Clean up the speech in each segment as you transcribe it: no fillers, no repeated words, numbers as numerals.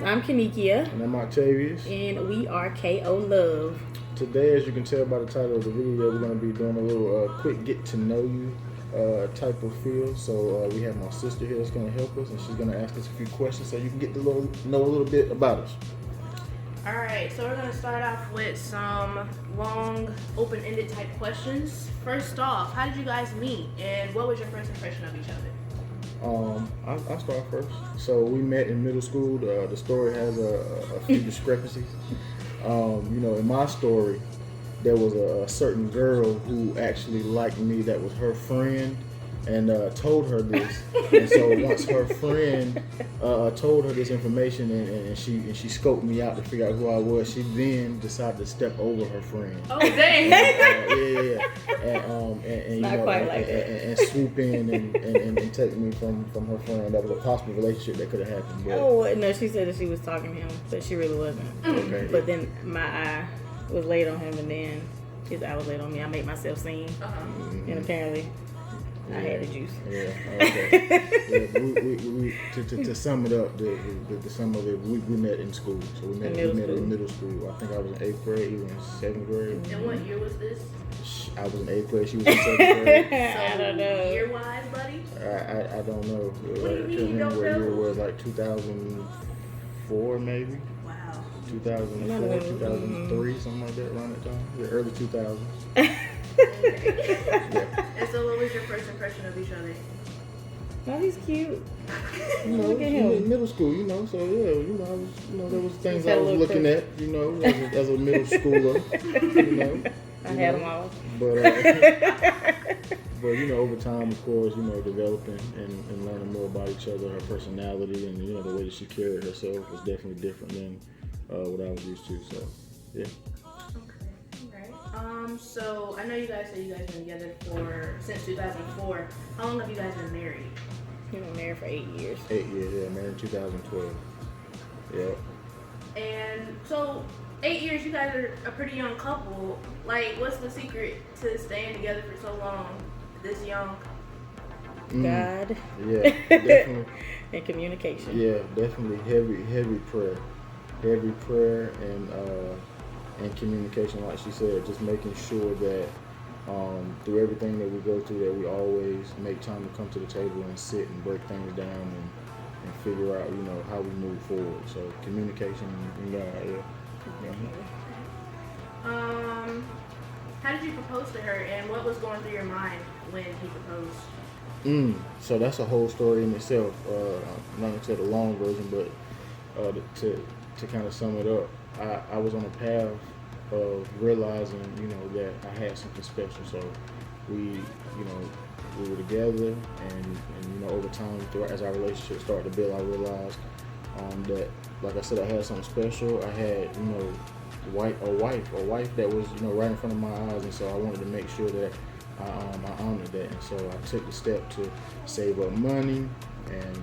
I'm Kanikia. And I'm Octavius. And we are KO Love. Today, as you can tell by the title of the video, we're going to be doing a little quick get to know you type of feel. So we have my sister here that's going to help us, and she's going to ask us a few questions so you can get to know a little bit about us. Alright, so we're going to start off with some long, open-ended type questions. First off, how did you guys meet, and what was your first impression of each other? I'll start first. So we met in middle school. The story has a few discrepancies. In my story, there was a certain girl who actually liked me that was her friend, and told her this. And so once her friend told her this information, and she scoped me out to figure out who I was, she then decided to step over her friend. Oh dang! And not quite like that. And swoop in and take me from her friend. That was a possible relationship that could have happened. But, Oh, no, she said that she was talking to him, but she really wasn't. okay. But then my eye was laid on him, and then his eye was laid on me. I made myself seen, and apparently I had the juice. Yeah, okay. We to sum it up, the sum of it, we met in school. So we met in middle school. I think I was in 8th grade, you were in 7th grade. And what year was this? I was in 8th grade, she was in 7th grade. I don't know. Year-wise, buddy? I don't know. What do you I mean can't you remember don't what year it know? was, like 2004 maybe? Wow. 2004, 2003, something like that, around that time. The early 2000s. Yeah. And so what was your first impression of each other? No, he's cute. Look at in him. middle school, so yeah, I was, there was things He's had I a was little looking at, as a middle schooler, I had them all. But over time, of course, developing and learning more about each other, her personality, and the way that she carried herself was definitely different than what I was used to. So, yeah. Okay. Alright. So I know you guys said you guys been together since 2004. How long have you guys been married? He been married for 8 years. 8 years, yeah, married in 2012. Yeah. And so 8 years, you guys are a pretty young couple. Like, what's the secret to staying together for so long, this young? God. Yeah, definitely. And communication. Yeah, definitely heavy prayer. Heavy prayer and communication, like she said, just making sure that through everything that we go through, that we always make time to come to the table and sit and break things down and figure out, how we move forward. So communication and God, yeah. How did you propose to her, and what was going through your mind when he proposed? So that's a whole story in itself. I'm not gonna say the long version, but to kind of sum it up, I was on a path of realizing, that I had something special. So we were together, and over time, as our relationship started to build, I realized that, like I said, I had something special. I had, a wife that was, right in front of my eyes, and so I wanted to make sure that I honored that. And so I took the step to save up money and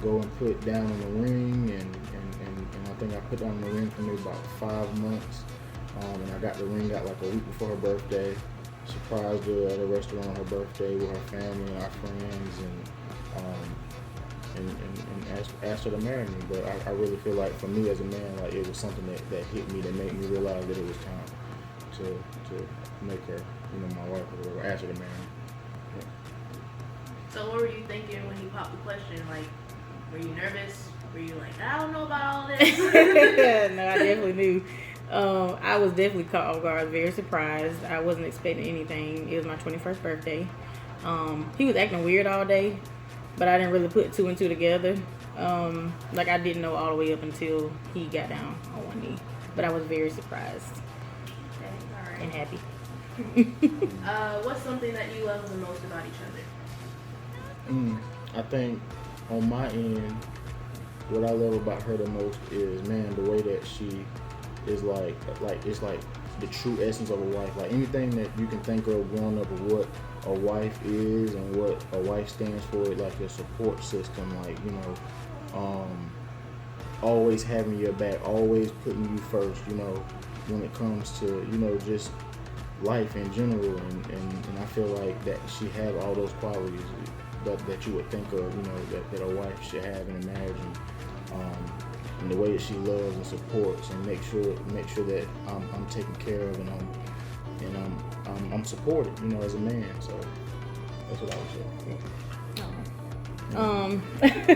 go and put down on the ring, and I think I put down the ring for maybe about 5 months, and I got the ring out like a week before her birthday. Surprised her at a restaurant on her birthday with her family and our friends, and asked her to marry me. But I really feel like, for me as a man, like, it was something that hit me, that made me realize that it was time to make her, my wife, or whatever, ask her to marry me. Yeah. So what were you thinking when he popped the question? Like, were you nervous? Were you like, I don't know about all this? No, I definitely knew. I was definitely caught off guard, very surprised. I wasn't expecting anything. It was my 21st birthday. He was acting weird all day, but I didn't really put 2 and 2 together. Like, I didn't know all the way up until he got down on one knee. But I was very surprised Okay, all right. and happy. What's something that you love the most about each other? I think on my end, what I love about her the most is, man, the way that she is like it's like the true essence of a wife. Like, anything that you can think of growing up, of what a wife is and what a wife stands for, like a support system, like, always having your back, always putting you first, when it comes to, just life in general. And I feel like that she had all those qualities that you would think of, that a wife should have in a marriage. And and the way that she loves and supports and make sure that I'm taken care of and I'm supported, you know, as a man. So that's what I would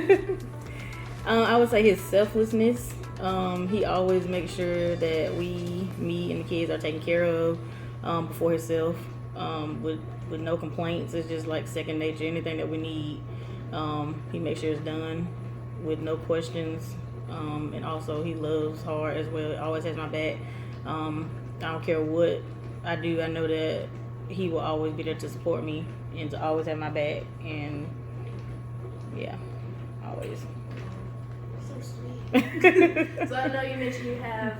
say. I would say his selflessness. He always makes sure that me and the kids are taken care of before himself. With no complaints. It's just like second nature. Anything that we need, he makes sure it's done with no questions. And also he loves hard as well. Always has my back. I don't care what I do. I know that he will always be there to support me and to always have my back. And yeah, always. So sweet. So I know you mentioned you have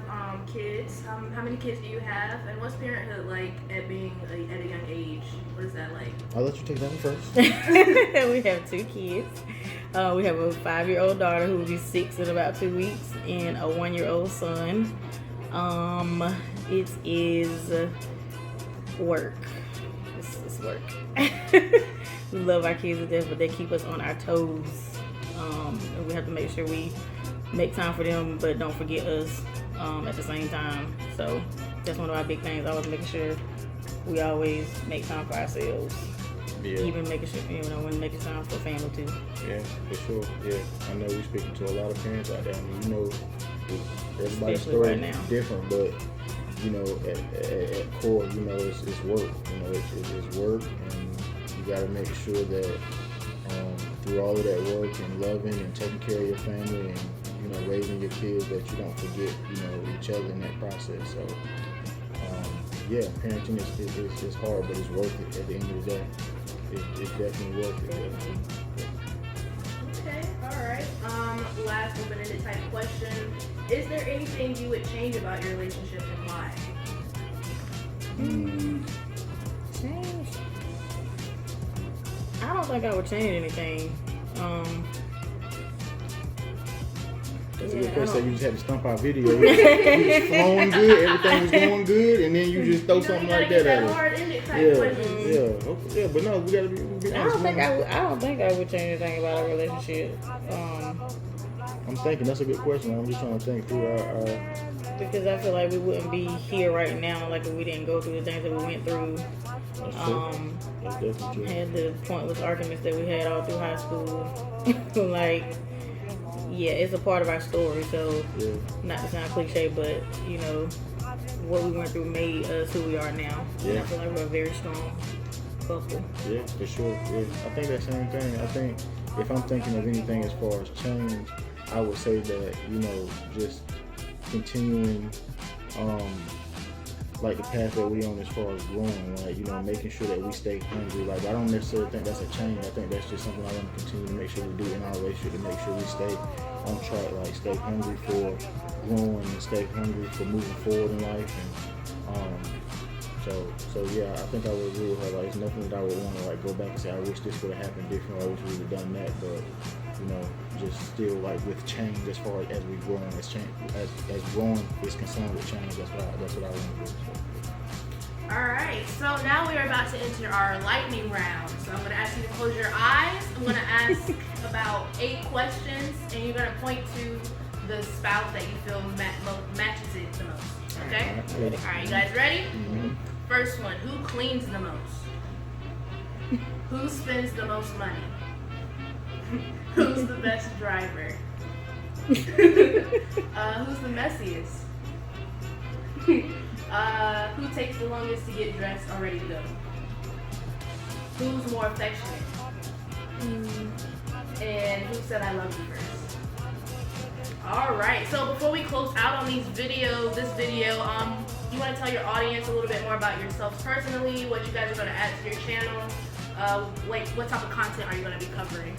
kids. How many kids do you have? And what's parenthood like at being at a young age? What is that like? I'll let you take that one first. We have 2 kids. We have a 5-year-old daughter who will be 6 in about 2 weeks, and a 1-year-old son. It is work. It's work. We love our kids to death, but they keep us on our toes. And we have to make sure we make time for them, but don't forget us at the same time. So that's one of our big things. Always making sure we always make time for ourselves. Yeah. Even making sure, you know, when making time for family too. Yeah, for sure. Yeah, I know we're speaking to a lot of parents out there. I mean, you know, everybody's Especially story right now. is different, but you know, at core, you know, it's work. You know, it's work, and you got to make sure that through all of that work and loving and taking care of your family and, you know, raising your kids, that you don't forget, you know, each other in that process. So, yeah, parenting is hard, but it's worth it at the end of the day. It's definitely worth it. Okay, alright. Last open-ended type question. Is there anything you would change about your relationship and why? Change. I don't think I would change anything. That's Yeah, a good place I that don't- you just had to stump our video. You was flowing good, everything was going good, and then you just throw You know, something you gotta like get that at that us. hard-ended type Yeah, questions. yeah, okay, yeah, but no, we gotta be I honest. don't think I would change anything about our relationship. I'm thinking that's a good question. I'm just trying to think through our Because I feel like we wouldn't be here right now, like if we didn't go through the things that we went through. that's true. That's definitely true. Had the pointless arguments that we had all through high school. Like, yeah, it's a part of our story. So, Yeah, not to sound cliche, but you know, what we went through made us who we are now. And Yeah. I feel like we're a very strong couple. yeah, for sure. Yeah, I think that same thing. I think if I'm thinking of anything as far as change, I would say that, you know, just continuing like the path that we on as far as growing, like, you know, making sure that we stay hungry. Like, I don't necessarily think that's a change. I think that's just something I want to continue to make sure we do in our relationship, to make sure we stay on track, like stay hungry for growing and stay hungry for moving forward in life. And so yeah, I think I would agree with her. Like, it's nothing that I would want to like go back and say, I wish this would have happened different, or I wish we would have done that. But, you know, just still like with change as far as we grow, as change as growing is concerned with change. That's what I want to do. So. Alright, so now we are about to enter our lightning round. So I'm going to ask you to close your eyes. I'm going to ask about 8 questions, and you're going to point to the spouse that you feel matches it the most. Okay? Alright, you guys ready? Mm-hmm. First one, who cleans the most? Who spends the most money? Who's the best driver? Who's the messiest? Who takes the longest to get dressed or ready to go? Who's more affectionate? And who said I love you first? Alright, so before we close out on this video, you want to tell your audience a little bit more about yourselves personally, what you guys are going to add to your channel, what type of content are you going to be covering?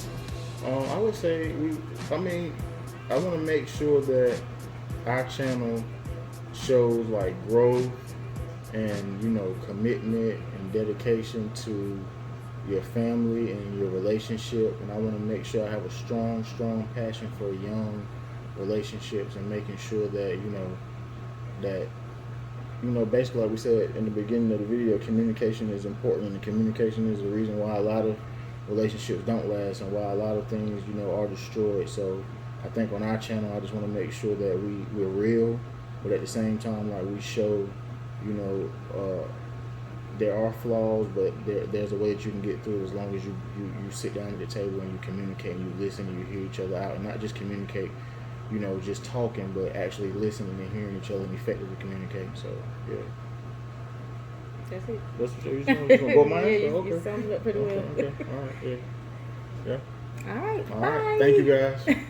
I would say I want to make sure that our channel shows like growth and, you know, commitment and dedication to your family and your relationship. And I want to make sure I have a strong passion for young relationships and making sure that, basically like we said in the beginning of the video, communication is important, and communication is the reason why a lot of relationships don't last and why a lot of things, you know, are destroyed. So I think on our channel, I just want to make sure that we're real, but at the same time, like we show, you know, there are flaws, but there's a way that you can get through it as long as you sit down at the table and you communicate and you listen and you hear each other out, and not just communicate, you know, just talking, but actually listening and hearing each other and effectively communicating. So yeah. That's it. That's what you gonna go mine? Yeah, Okay. you summed it up pretty well. Okay. All right. Yeah. All right. All Bye. right. Thank you guys.